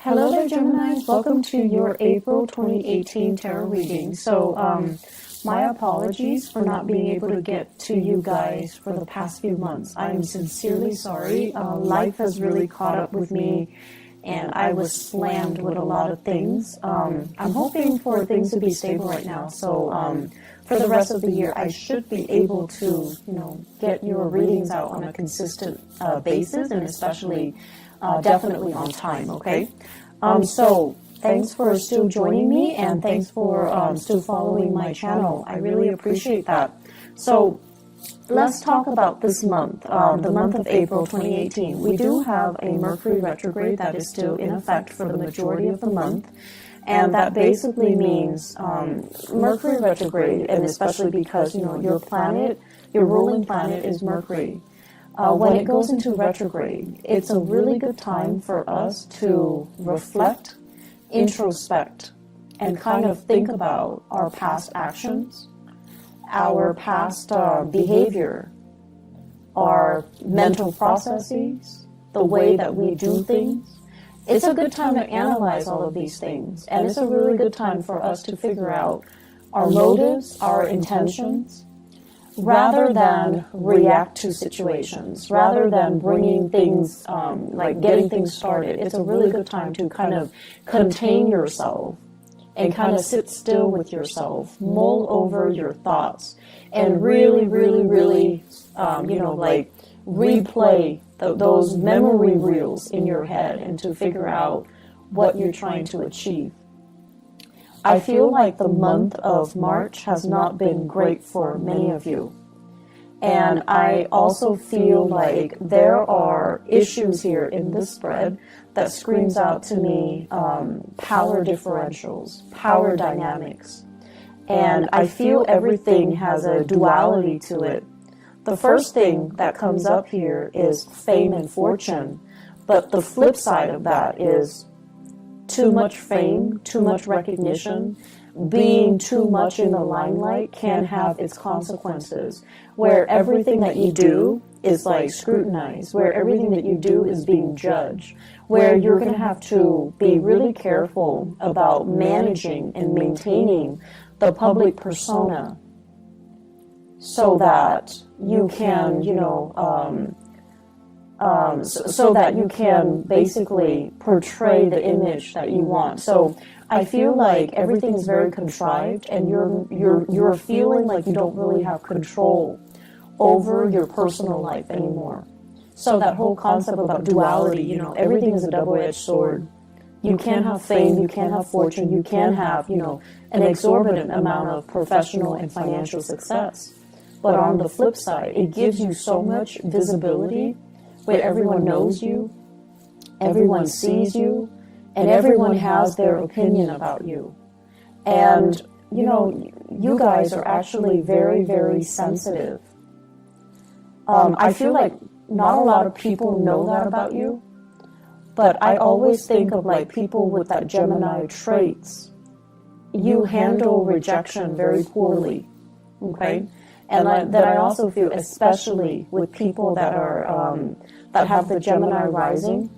Hello there, Gemini. Welcome to your April 2018 tarot reading. My apologies for not being able to get to you guys for the past few months. I am sincerely sorry. Life has really caught up with me, and I was slammed with a lot of things. I'm hoping for things to be stable right now. For the rest of the year, I should be able to, get your readings out on a consistent basis, and especially definitely on time, okay? Thanks for still joining me, and thanks for still following my channel. I really appreciate that. So let's talk about this month, the month of April 2018. We do have a Mercury retrograde that is still in effect for the majority of the month. And that basically means Mercury retrograde, and especially because, your planet, your ruling planet is Mercury. When it goes into retrograde, it's a really good time for us to reflect, introspect, and kind of think about our past actions, our past behavior, our mental processes, the way that we do things. It's a good time to analyze all of these things, and it's a really good time for us to figure out our motives, our intentions, rather than react to situations, rather than bringing things, like getting things started. It's a really good time to kind of contain yourself and kind of sit still with yourself, mull over your thoughts, and really, replay those memory reels in your head and to figure out what you're trying to achieve. I feel like the month of March has not been great for many of you. And I also feel like there are issues here in this spread that screams out to me power differentials, power dynamics. And I feel everything has a duality to it. The first thing that comes up here is fame and fortune, but the flip side of that is too much fame, too much recognition, being too much in the limelight can have its consequences, where everything that you do is like scrutinized, where everything that you do is being judged, where you're going to have to be really careful about managing and maintaining the public persona so that you can, so that you can basically portray the image that you want. So I feel like everything is very contrived, and you're feeling like you don't really have control over your personal life anymore. So that whole concept about duality, everything is a double-edged sword. You can't have fame, you can't have fortune, you can't have, an exorbitant amount of professional and financial success. But on the flip side, it gives you so much visibility where everyone knows you, everyone sees you, and everyone has their opinion about you. And, you guys are actually very, very sensitive. I feel like not a lot of people know that about you, but I always think of like people with that Gemini traits. You handle rejection very poorly, okay? And that I also feel, especially with people that are that have the Gemini rising,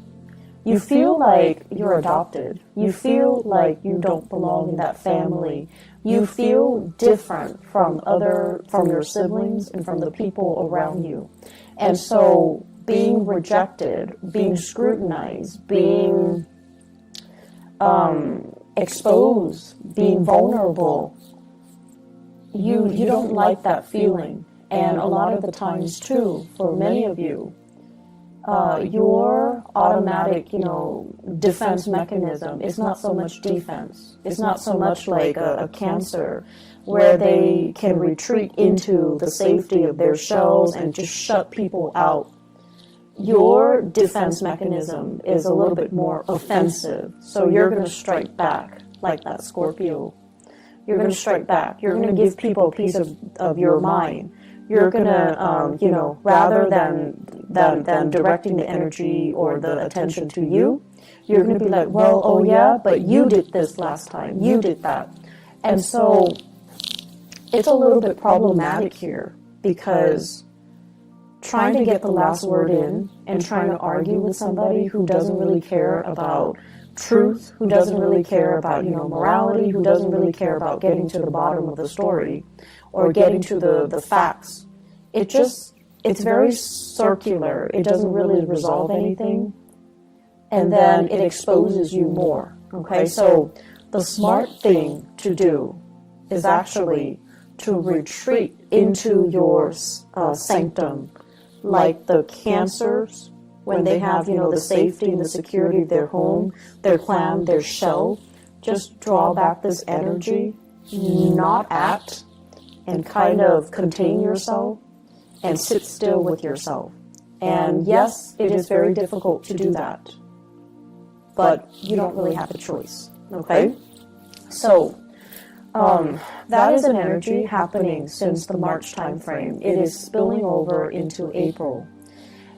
you feel like you're adopted. You feel like you don't belong in that family. You feel different from your siblings and from the people around you. And so being rejected, being scrutinized, being exposed, being vulnerable, you don't like that feeling. And a lot of the times too, for many of you, your automatic, defense mechanism is not so much defense. It's not so much like a Cancer where they can retreat into the safety of their shells and just shut people out. Your defense mechanism is a little bit more offensive. So you're going to strike back like that Scorpio. You're going to strike back. You're going to give people a piece of your mind. You're going to, rather than directing the energy or the attention to you, you're going to be like, well, oh yeah, but you did this last time. You did that. And so it's a little bit problematic here because trying to get the last word in and trying to argue with somebody who doesn't really care about truth, who doesn't really care about, morality, who doesn't really care about getting to the bottom of the story or getting to the facts. It's very circular. It doesn't really resolve anything. And then it exposes you more. Okay, so the smart thing to do is actually to retreat into your sanctum, like the Cancers, when they have, the safety and the security of their home, their clan, their shell. Just draw back this energy, not act, and kind of contain yourself and sit still with yourself. And yes, it is very difficult to do that, but you don't really have a choice, okay? So, that is an energy happening since the March time frame. It is spilling over into April.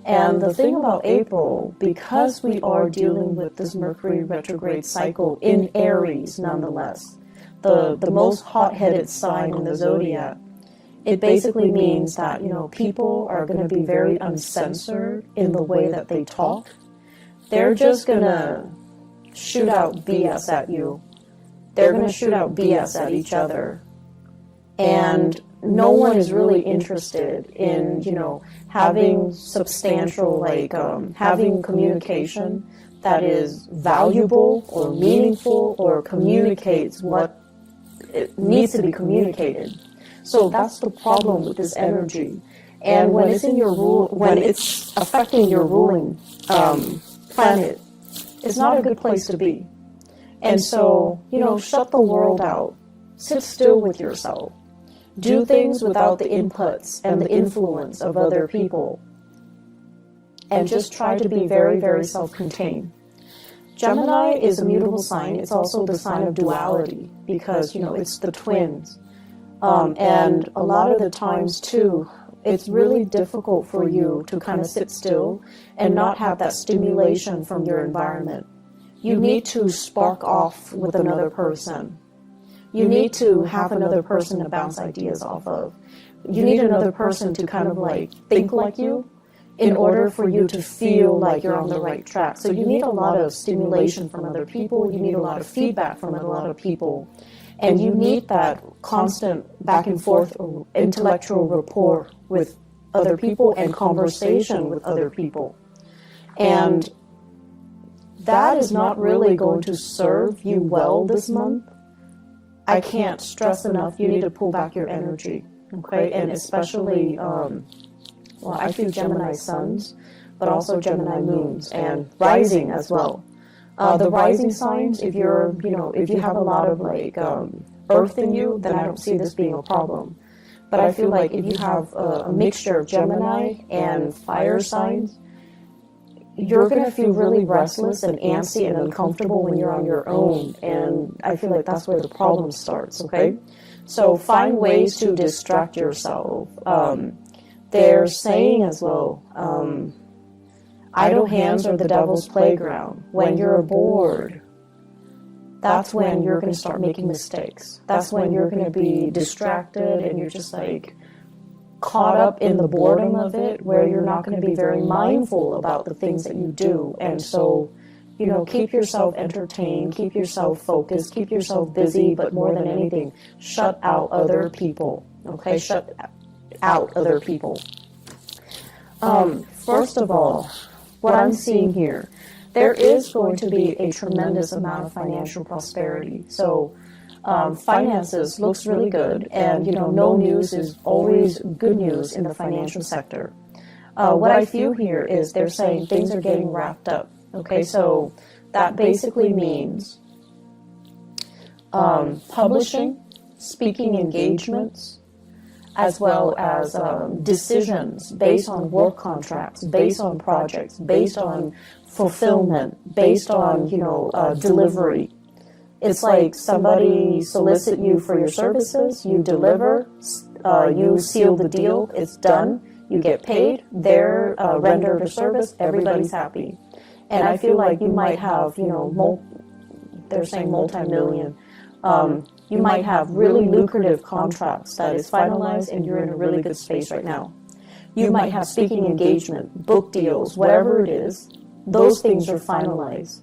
And the thing about April, because we are dealing with this Mercury retrograde cycle in Aries nonetheless, the most hot-headed sign in the zodiac, it basically means that, people are going to be very uncensored in the way that they talk. They're just going to shoot out BS at you. They're going to shoot out BS at each other. And no one is really interested in, having substantial, having communication that is valuable or meaningful or communicates what it needs to be communicated. So that's the problem with this energy. And when it's in your when it's affecting your ruling planet, it's not a good place to be. And so, shut the world out. Sit still with yourself. Do things without the inputs and the influence of other people. And just try to be very, very self-contained. Gemini is a mutable sign. It's also the sign of duality because, it's the twins. And a lot of the times, too, it's really difficult for you to kind of sit still and not have that stimulation from your environment. You need to spark off with another person. You need to have another person to bounce ideas off of. You need another person to kind of think like you in order for you to feel like you're on the right track. So you need a lot of stimulation from other people. You need a lot of feedback from a lot of people. And you need that constant back and forth intellectual rapport with other people and conversation with other people. And that is not really going to serve you well this month. I can't stress enough, you need to pull back your energy, okay? And especially, I feel Gemini suns, but also Gemini moons and rising as well. The rising signs, if you're, if you have a lot of earth in you, then I don't see this being a problem. But I feel like if you have a mixture of Gemini and fire signs, you're going to feel really restless and antsy and uncomfortable when you're on your own. And I feel like that's where the problem starts, okay? So find ways to distract yourself. They're saying as well, idle hands are the devil's playground. When you're bored, that's when you're going to start making mistakes. That's when you're going to be distracted and you're just caught up in the boredom of it, where you're not going to be very mindful about the things that you do. And so, keep yourself entertained, keep yourself focused, keep yourself busy, but more than anything, shut out other people, okay? Shut out other people. First of all, what I'm seeing here, there is going to be a tremendous amount of financial prosperity. So, finances looks really good, and no news is always good news in the financial sector. What I feel here is they're saying things are getting wrapped up. Okay, so that basically means publishing, speaking engagements, as well as decisions based on work contracts, based on projects, based on fulfillment, based on delivery. It's like somebody solicit you for your services, you deliver, you seal the deal, it's done, you get paid, they're rendered a service, everybody's happy. And I feel like you might have, they're saying multi-million, you might have really lucrative contracts that is finalized and you're in a really good space right now. You might have speaking engagement, book deals, whatever it is, those things are finalized.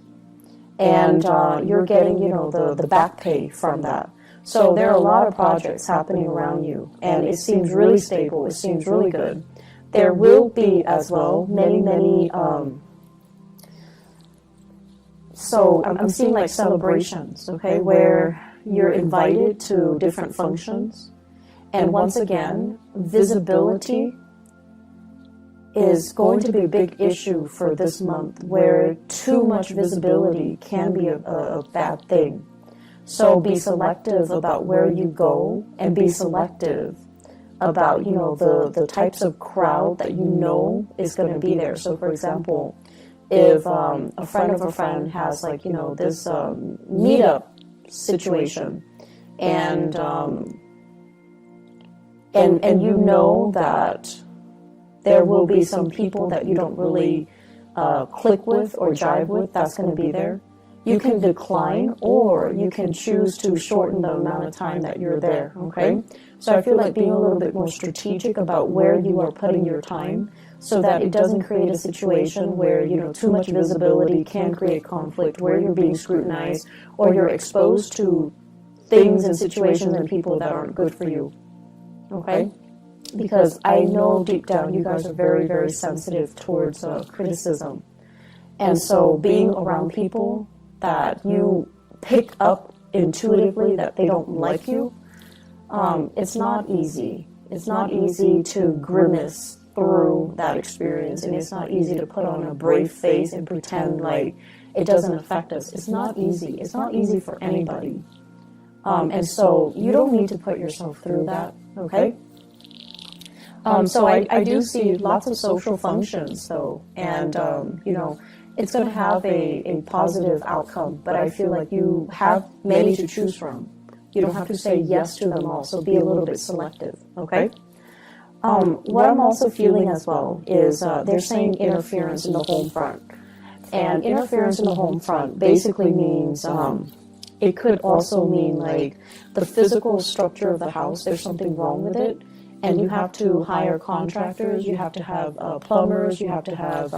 and you're getting, you know, the back pay from that. So there are a lot of projects happening around you, and it seems really stable. It seems really good. There will be as well many so I'm seeing like celebrations, okay, where you're invited to different functions. And once again, visibility is going to be a big issue for this month, where too much visibility can be a bad thing. So be selective about where you go, and be selective about, you know, the types of crowd that you know is going to be there. So for example, if a friend of a friend has, like, you know, this meetup situation, and you know that there will be some people that you don't really click with or jive with, that's going to be there. You can decline, or you can choose to shorten the amount of time that you're there, okay? So I feel like being a little bit more strategic about where you are putting your time, so that it doesn't create a situation where, you know, too much visibility can create conflict, where you're being scrutinized, or you're exposed to things and situations and people that aren't good for you, okay? Because I know deep down you guys are very, very sensitive towards criticism. And so being around people that you pick up intuitively that they don't like you, it's not easy. It's not easy to grimace through that experience, and it's not easy to put on a brave face and pretend like it doesn't affect us. It's not easy. It's not easy for anybody. And so you don't need to put yourself through that, okay? So I do see lots of social functions, though, and, you know, it's going to have a positive outcome, but I feel like you have many to choose from. You don't have to say yes to them all, so be a little bit selective, okay? What I'm also feeling as well is they're saying interference in the home front. And interference in the home front basically means, it could also mean like the physical structure of the house, there's something wrong with it, and you have to hire contractors, you have to have plumbers, you have to have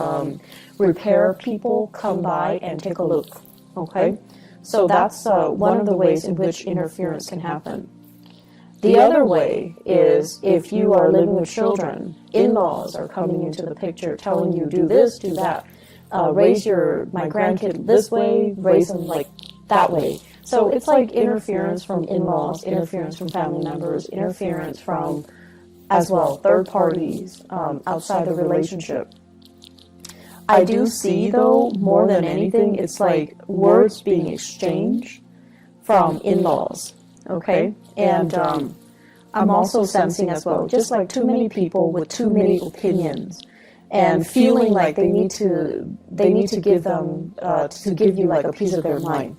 repair people come by and take a look, okay? So that's one of the ways in which interference can happen. The other way is if you are living with children, in-laws are coming into the picture telling you, do this, do that, raise my grandkid this way, raise them like that way. So it's like interference from in-laws, interference from family members, interference from, as well, third parties outside the relationship. I do see, though, more than anything, it's like words being exchanged from in-laws, okay? And I'm also sensing as well, just like too many people with too many opinions, and feeling like they need to give them to give you like a piece of their mind.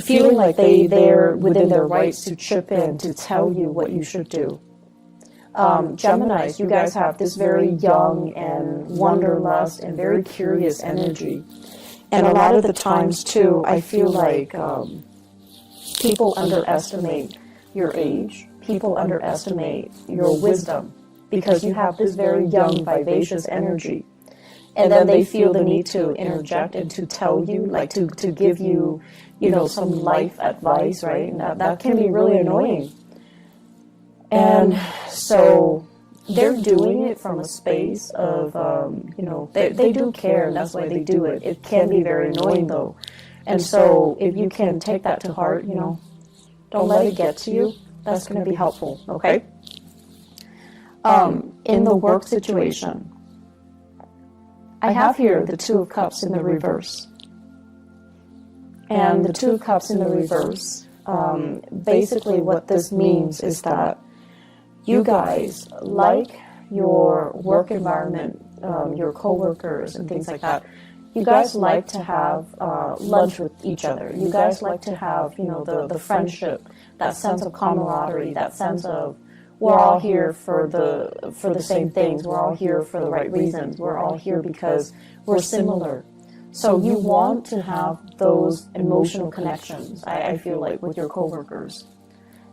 Feeling like they're within their rights to chip in to tell you what you should do. Geminis, you guys have this very young and wanderlust and very curious energy. And a lot of the times, too, I feel like people underestimate your age. People underestimate your wisdom because you have this very young, vivacious energy. And then they feel the need to interject and to tell you, like to give you, you know, some life advice, right? And that can be really annoying. And so they're doing it from a space of, you know, they do care, and that's why they do it. It can be very annoying, though. And so if you can take that to heart, you know, don't let it get to you. That's going to be helpful, okay? In the work situation, I have here the Two of Cups in the reverse. And the Two of Cups in the reverse, basically what this means is that you guys like your work environment, your coworkers and things like that. You guys like to have lunch with each other. You guys like to have, you know, the friendship, that sense of camaraderie, that sense of we're all here for the same things. We're all here for the right reasons. We're all here because we're similar. So you want to have those emotional connections, I feel like, with your coworkers.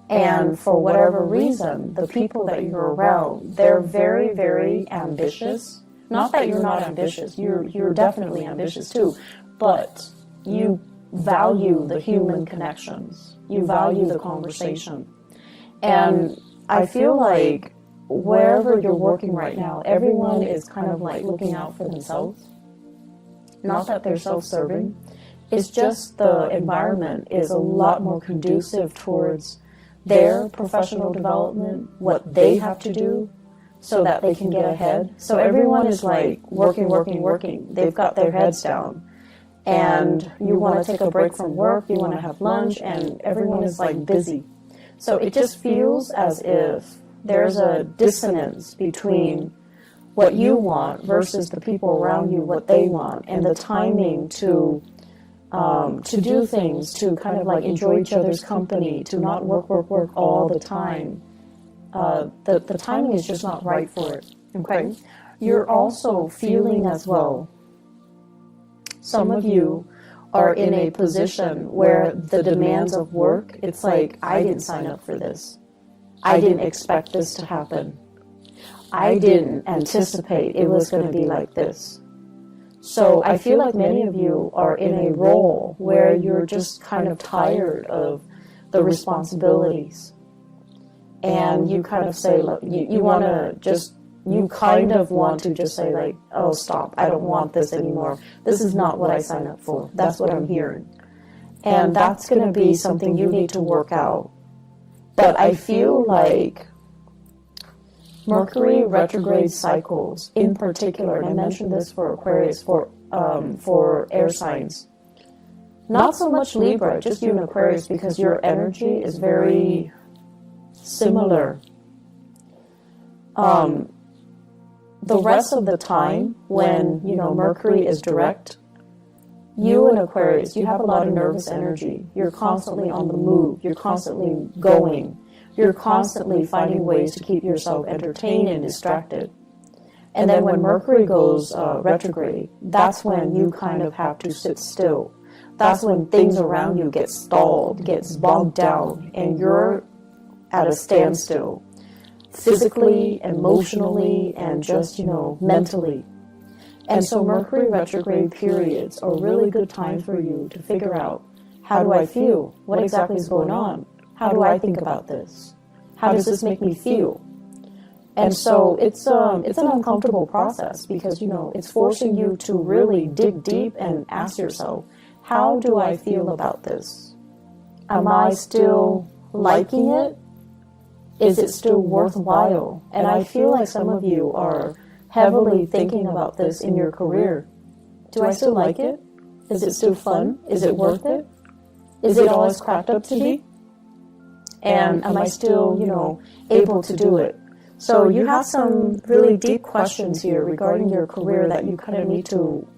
And for whatever reason, the people that you're around, they're very, very ambitious. Not that you're not ambitious. You're definitely ambitious too. But you value the human connections. You value the conversation. And I feel like wherever you're working right now, everyone is kind of like looking out for themselves. Not that they're self-serving. It's just the environment is a lot more conducive towards their professional development, what they have to do so that they can get ahead. So everyone is like working. They've got their heads down. And you want to take a break from work, you want to have lunch, and everyone is like busy. So it just feels as if there's a dissonance between what you want versus the people around you, what they want, and the timing to do things, to kind of like enjoy each other's company, to not work all the time. The timing is just not right for it, okay? You're also feeling as well, some of you are in a position where the demands of work, it's like, I didn't sign up for this. I didn't expect this to happen. I didn't anticipate it was going to be like this. So I feel like many of you are in a role where you're just kind of tired of the responsibilities. And you kind of say, look, you want to just, you kind of want to just say like, oh, stop, I don't want this anymore. This is not what I signed up for. That's what I'm hearing. And that's going to be something you need to work out. But I feel like Mercury retrograde cycles in particular, and I mentioned this for Aquarius, for air signs. Not so much Libra, just you and Aquarius, because your energy is very similar. The rest of the time, when, you know, Mercury is direct, you and Aquarius, you have a lot of nervous energy. You're constantly on the move. You're constantly going. You're constantly finding ways to keep yourself entertained and distracted. And then when Mercury goes retrograde, that's when you kind of have to sit still. That's when things around you get stalled, gets bogged down, and you're at a standstill. Physically, emotionally, and just, you know, mentally. And so Mercury retrograde periods are really good time for you to figure out, how do I feel? What exactly is going on? How do I think about this? How does this make me feel? And so it's an uncomfortable process because, you know, it's forcing you to really dig deep and ask yourself, how do I feel about this? Am I still liking it? Is it still worthwhile? And I feel like some of you are heavily thinking about this in your career. Do I still like it? Is it still fun? Is it worth it? Is it all it's cracked up to be? And am I still, you know, able to do it? So you have some really deep questions here regarding your career that you kind of need to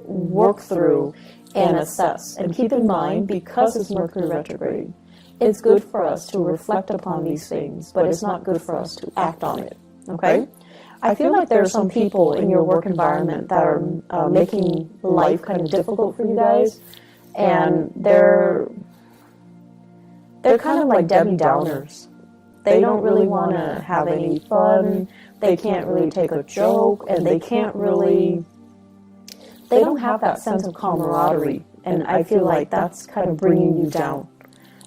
work through and assess. And keep in mind, because it's Mercury retrograde, it's good for us to reflect upon these things, but it's not good for us to act on it, okay? I feel like there are some people in your work environment that are making life kind of difficult for you guys, and they're kind of like Debbie Downers. They don't really want to have any fun, they can't really take a joke, and they don't have that sense of camaraderie, and I feel like that's kind of bringing you down.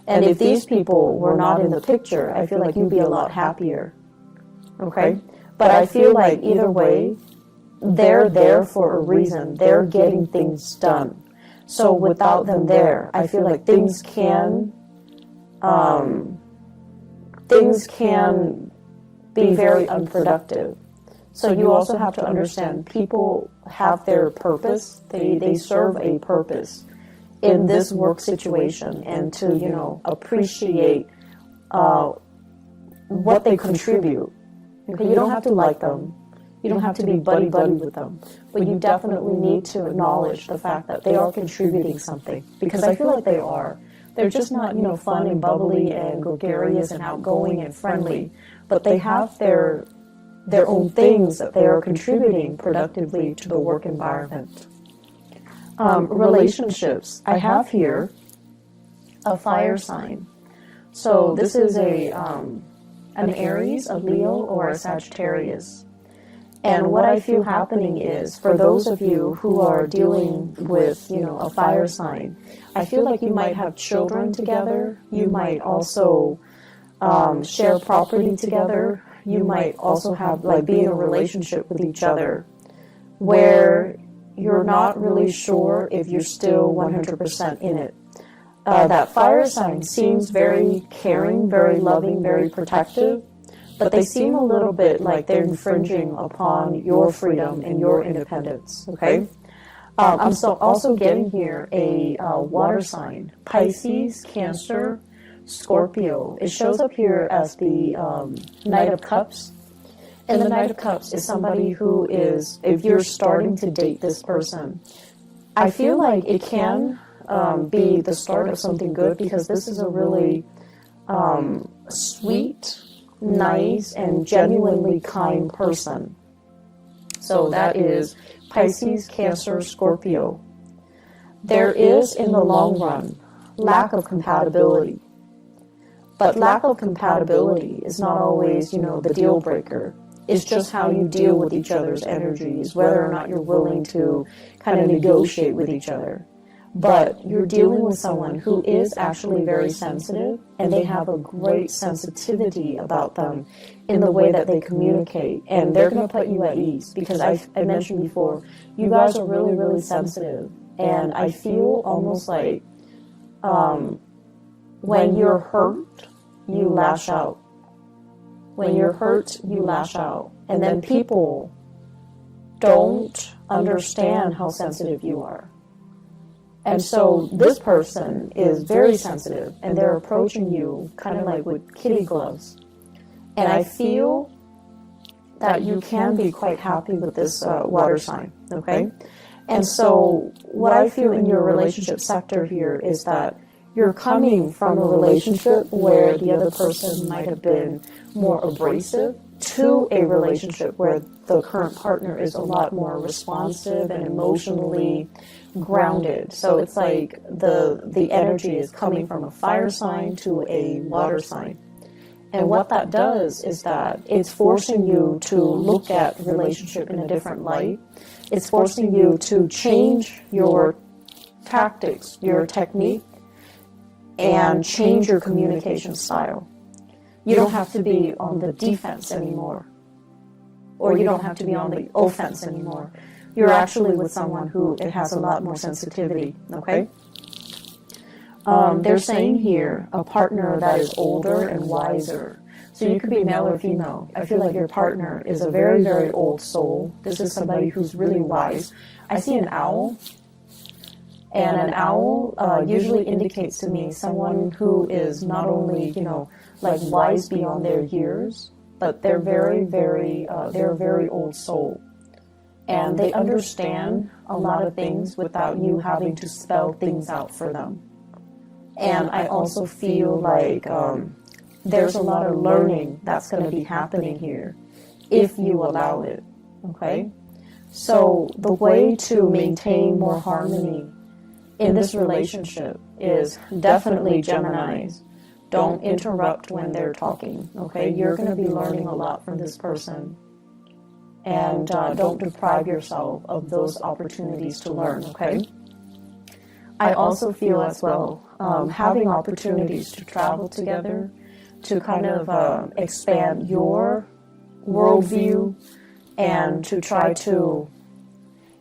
And if these people were not in the picture, I feel like you'd be a lot happier, okay? But I feel like either way, they're there for a reason. They're getting things done. So without them there, I feel like things can be very unproductive. So you also have to understand people have their purpose. They serve a purpose in this work situation, and to, you know, appreciate what they contribute. Okay, you don't have to like them. You don't have to be buddy-buddy with them. But you definitely need to acknowledge the fact that they are contributing something. Because I feel like they are. They're just not, you know, fun and bubbly and gregarious and outgoing and friendly. But they have their own things that they are contributing productively to the work environment. Relationships. I have here a fire sign. So this is an Aries, a Leo, or a Sagittarius. And what I feel happening is, for those of you who are dealing with, a fire sign, I feel like you might have children together. You might also share property together. You might also have, be in a relationship with each other where you're not really sure if you're still 100% in it. That fire sign seems very caring, very loving, very protective, but they seem a little bit like they're infringing upon your freedom and your independence, okay? I'm also getting here a water sign, Pisces, Cancer, Scorpio. It shows up here as the Knight of Cups. And the Knight of Cups is somebody who is, if you're starting to date this person, I feel like it can be the start of something good, because this is a really sweet, nice, and genuinely kind person. So that is Pisces, Cancer, Scorpio. There is, in the long run, lack of compatibility. But lack of compatibility is not always, the deal breaker. It's just how you deal with each other's energies, whether or not you're willing to kind of negotiate with each other. But you're dealing with someone who is actually very sensitive, and they have a great sensitivity about them in the way that they communicate. And they're going to put you at ease, because I mentioned before, you guys are really, really sensitive. And I feel almost like when you're hurt, you lash out. When you're hurt, you lash out. And then people don't understand how sensitive you are. And so this person is very sensitive, and they're approaching you kind of like with kitty gloves. And I feel that you can be quite happy with this water sign, okay? And so what I feel in your relationship sector here is that you're coming from a relationship where the other person might have been more abrasive to a relationship where the current partner is a lot more responsive and emotionally grounded. So it's like the energy is coming from a fire sign to a water sign. And what that does is that it's forcing you to look at relationship in a different light. It's forcing you to change your tactics, your technique, and change your communication style. You don't have to be on the defense anymore, or you don't have to be on the offense anymore. You're actually with someone who it has a lot more sensitivity, okay? They're saying here a partner that is older and wiser. So you could be male or female. I feel like your partner is a very, very old soul. This is somebody who's really wise. I see an owl. And an owl usually indicates to me someone who is not only, wise beyond their years, but they're they're a very old soul. And they understand a lot of things without you having to spell things out for them. And I also feel like there's a lot of learning that's going to be happening here if you allow it, okay? So the way to maintain more harmony in this relationship is definitely Geminis. Don't interrupt when they're talking, okay? You're going to be learning a lot from this person. And don't deprive yourself of those opportunities to learn, okay? I also feel as well, having opportunities to travel together, to kind of expand your worldview, and to try to,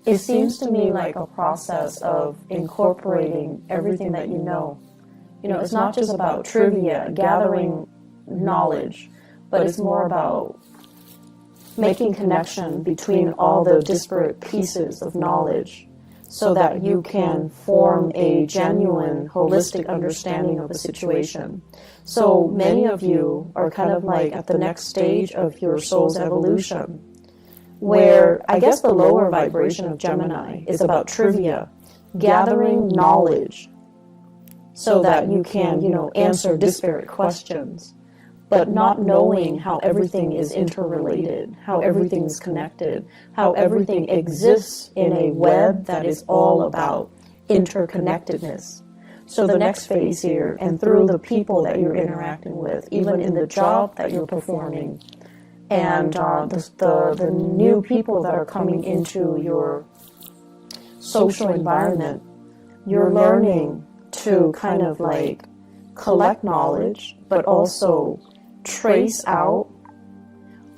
it seems to me like a process of incorporating everything that you know. You know, it's not just about trivia, gathering knowledge, but it's more about making connection between all the disparate pieces of knowledge so that you can form a genuine, holistic understanding of a situation. So many of you are kind of like at the next stage of your soul's evolution, where I guess the lower vibration of Gemini is about trivia, gathering knowledge so that you can, answer disparate questions, but not knowing how everything is interrelated, how everything is connected, how everything exists in a web that is all about interconnectedness. So the next phase here, and through the people that you're interacting with, even in the job that you're performing, and the new people that are coming into your social environment, you're learning to kind of like collect knowledge, but also trace out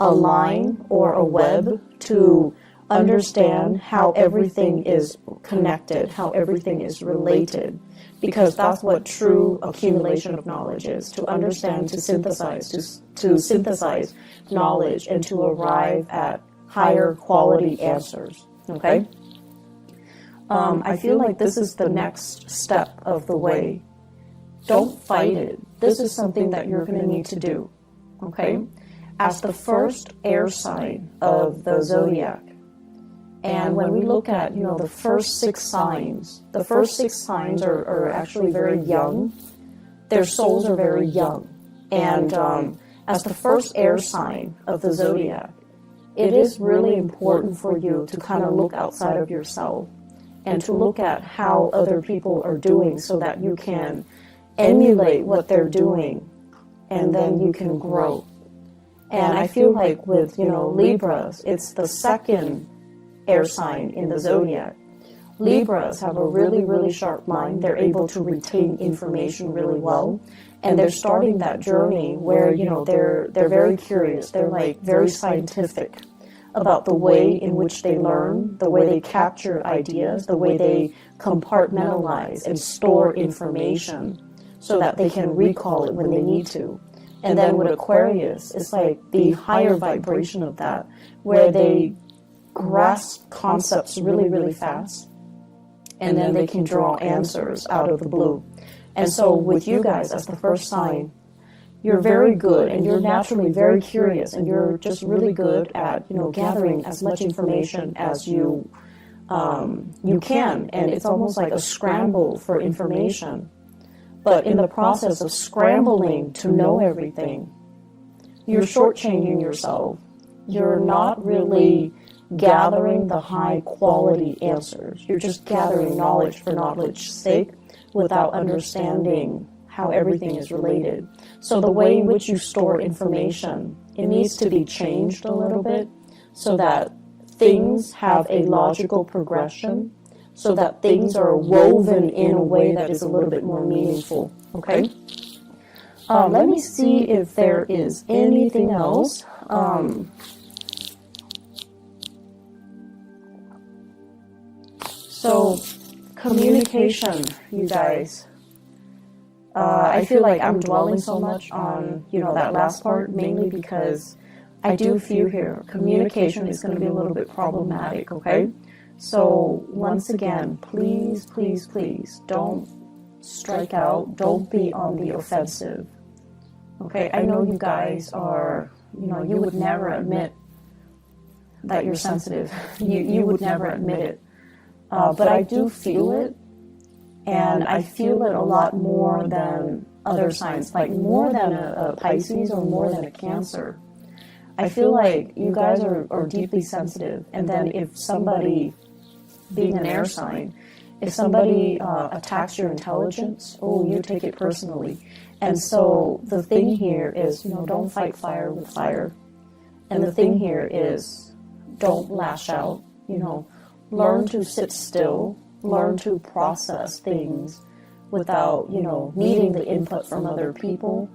a line or a web to understand how everything is connected, how everything is related, because that's what true accumulation of knowledge is, to understand, to synthesize knowledge and to arrive at higher quality answers, okay? I feel like this is the next step of the way. Don't fight it. This is something that you're going to need to do, okay? As the first air sign of the zodiac, and when we look at, you know, the first 6 signs, the first 6 signs are actually very young. Their souls are very young. And as the first air sign of the zodiac, it is really important for you to kind of look outside of yourself and to look at how other people are doing so that you can emulate what they're doing, and then you can grow. And I feel like with, you know, Libras, it's the second air sign in the zodiac. Libras have a really, really sharp mind. They're able to retain information really well. And they're starting that journey where, you know, they're very curious. They're like very scientific about the way in which they learn, the way they capture ideas, the way they compartmentalize and store information so that they can recall it when they need to. And then with Aquarius, it's like the higher vibration of that, where they grasp concepts really, really fast, and then they can draw answers out of the blue. And so with you guys as the first sign, you're very good, and you're naturally very curious, and you're just really good at, you know, gathering as much information as you can. And it's almost like a scramble for information. But in the process of scrambling to know everything, you're shortchanging yourself. You're not really gathering the high quality answers. You're just gathering knowledge for knowledge's sake without understanding how everything is related. So the way in which you store information, it needs to be changed a little bit so that things have a logical progression, so that things are woven in a way that is a little bit more meaningful, okay? Let me see if there is anything else. So, communication, you guys. I feel like I'm dwelling so much on, you know, that last part, mainly because I do feel here communication is going to be a little bit problematic, okay? So, once again, please, please, please, don't strike out. Don't be on the offensive, okay? I know you guys are, you know, you would never admit that you're sensitive. You would never admit it. But I do feel it, and I feel it a lot more than other signs, like more than a Pisces or more than a Cancer. I feel like you guys are deeply sensitive, and then if somebody, being an air sign, if somebody attacks your intelligence, oh, you take it personally. And so the thing here is, you know, don't fight fire with fire. And the thing here is, don't lash out, you know. Learn to sit still, learn to process things without, you know, needing the input from other people,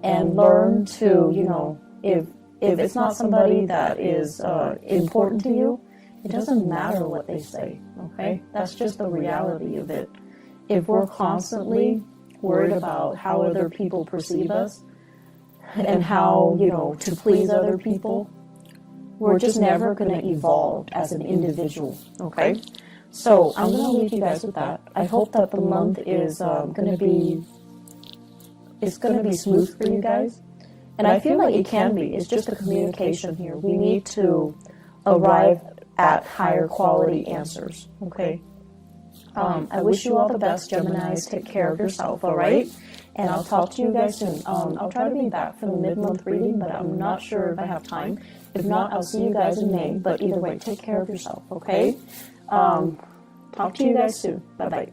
and learn to, you know, if it's not somebody that is important to you, it doesn't matter what they say, okay? That's just the reality of it. If we're constantly worried about how other people perceive us and how, you know, to please other people, we're just never going to evolve as an individual, okay? So I'm going to leave you guys with that. I hope that the month is going to be smooth for you guys. And I feel like it can be. It's just the communication here. We need to arrive at higher quality answers, okay? I wish you all the best, Geminis. Take care of yourself, all right? And I'll talk to you guys soon. I'll try to be back for the mid-month reading, but I'm not sure if I have time. If not, I'll see you guys in May. But either way, take care of yourself, okay? Talk to you guys soon. Bye-bye.